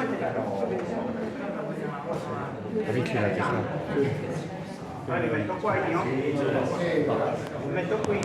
Li metto qua io? Li metto qui.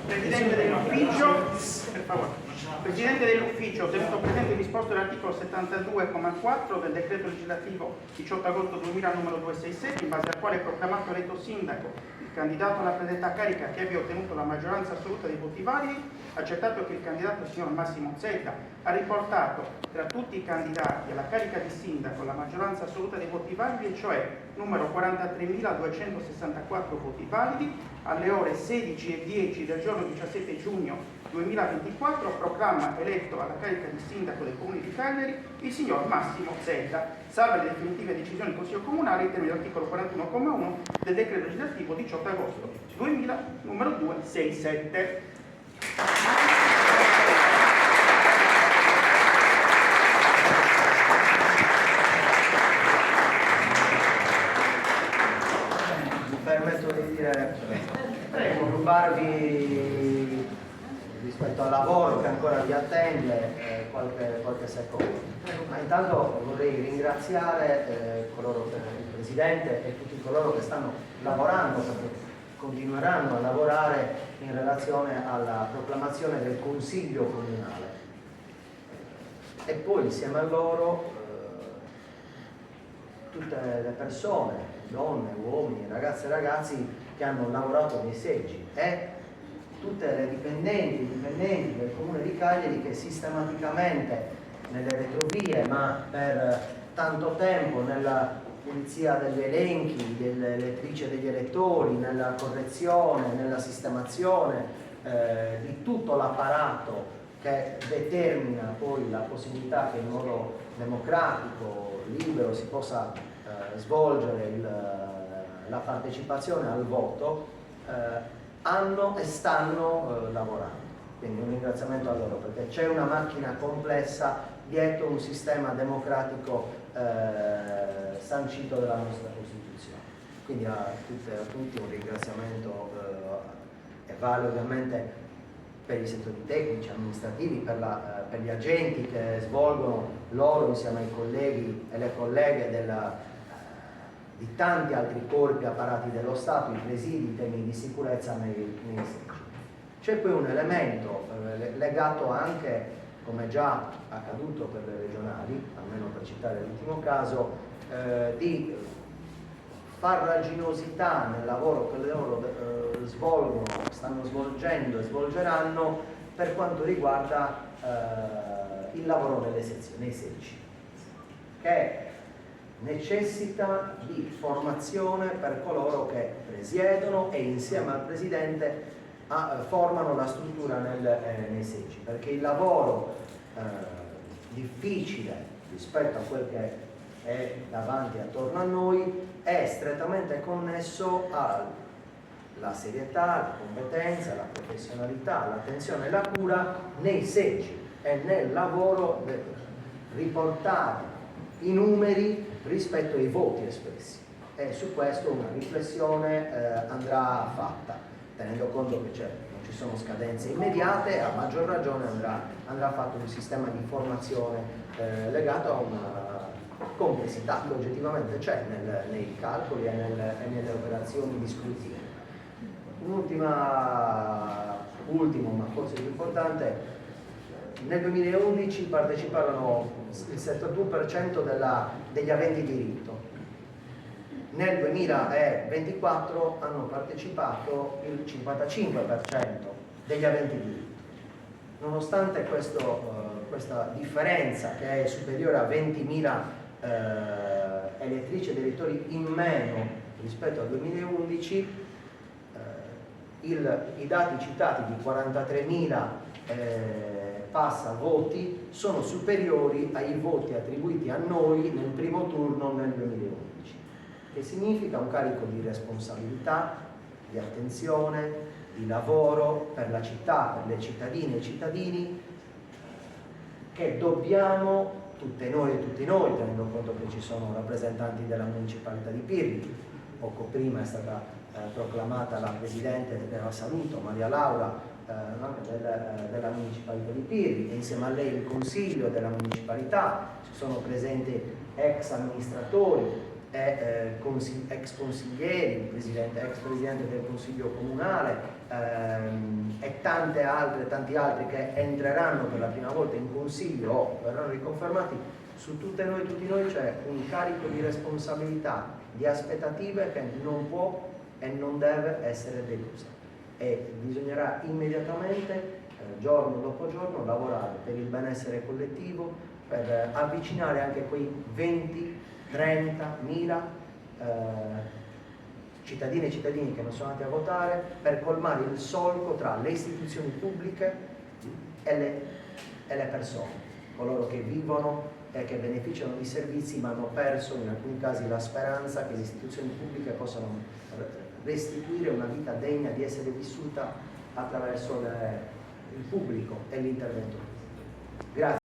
Presidente dell'ufficio, per favore. Presidente dell'ufficio, tenuto presente disposto l'articolo 72,4 del decreto legislativo 18 agosto 2000 numero 267, in base al quale è proclamato eletto sindaco il candidato alla predetta carica che abbia ottenuto la maggioranza assoluta dei voti validi, accertato che il candidato signor Massimo Zedda ha riportato tra tutti i candidati alla carica di sindaco la maggioranza assoluta dei voti validi, cioè numero 43.264 voti validi, alle ore 16:10 del giorno 17 giugno 2024 proclama eletto alla carica di sindaco del comune di Cagliari il signor Massimo Zedda, salve le definitive decisioni del Consiglio Comunale in termini dell'articolo 41,1 del decreto legislativo 18 agosto 2000 numero 267. Mi permetto di dire, prego, rubarvi rispetto al lavoro che ancora vi attende qualche secondo. Ma intanto vorrei ringraziare il Presidente e tutti coloro che stanno lavorando, perché continueranno a lavorare in relazione alla proclamazione del Consiglio Comunale. E poi insieme a loro tutte le persone, donne, uomini, ragazze e ragazzi che hanno lavorato nei seggi e tutte le dipendenti del Comune di Cagliari che sistematicamente nelle retrovie, ma per tanto tempo nella pulizia degli elenchi, delle lettrici degli elettori, nella correzione, nella sistemazione di tutto l'apparato che determina poi la possibilità che in modo democratico, libero, si possa svolgere la partecipazione al voto, hanno e stanno lavorando. Quindi un ringraziamento a loro, perché c'è una macchina complessa dietro un sistema democratico sancito dalla nostra Costituzione. Quindi a tutte e a tutti un ringraziamento e vale ovviamente per i settori tecnici, amministrativi, per gli agenti che svolgono loro insieme ai colleghi e le colleghe di tanti altri corpi apparati dello Stato, i presidi, i temi di sicurezza nei seggi. C'è poi un elemento legato anche, come già accaduto per le regionali, almeno per citare l'ultimo caso, di farraginosità nel lavoro che loro svolgono, stanno svolgendo e svolgeranno per quanto riguarda il lavoro nei seggi, che necessita di formazione per coloro che presiedono e insieme al Presidente formano la struttura nei seggi, perché il lavoro difficile rispetto a quel che è davanti attorno a noi è strettamente connesso alla serietà, la competenza, la professionalità, l'attenzione e la cura nei seggi e nel lavoro riportare i numeri rispetto ai voti espressi, e su questo una riflessione andrà fatta, tenendo conto che non ci sono scadenze immediate. A maggior ragione andrà fatto un sistema di formazione legato a una complessità che oggettivamente c'è nei calcoli e nelle operazioni di scrutinio. Ultimo ma forse più importante: nel 2011 parteciparono il 72% degli aventi diritto, nel 2024 hanno partecipato il 55% degli aventi diritto. Nonostante questa differenza, che è superiore a 20.000 elettrici ed elettori in meno rispetto al 2011, i dati citati di 43.000 passa voti sono superiori ai voti attribuiti a noi nel primo turno nel 2011, che significa un carico di responsabilità, di attenzione, di lavoro per la città, per le cittadine e i cittadini, che dobbiamo tutti noi, tenendo conto che ci sono rappresentanti della municipalità di Pirri. Poco prima è stata proclamata la Presidente della Saluto, Maria Laura, della municipalità di Pirri, e insieme a lei il consiglio della municipalità. Ci sono presenti ex amministratori e ex consiglieri, ex presidente del consiglio comunale e tanti altri che entreranno per la prima volta in consiglio o verranno riconfermati. Su tutti noi c'è un carico di responsabilità, di aspettative che non può e non deve essere delusa, e bisognerà immediatamente, giorno dopo giorno, lavorare per il benessere collettivo, per avvicinare anche quei 20-30.000 cittadine e cittadini che non sono andati a votare, per colmare il solco tra le istituzioni pubbliche e le persone, coloro che vivono e che beneficiano di servizi ma hanno perso in alcuni casi la speranza che le istituzioni pubbliche possano restituire una vita degna di essere vissuta attraverso il pubblico e l'intervento. Grazie.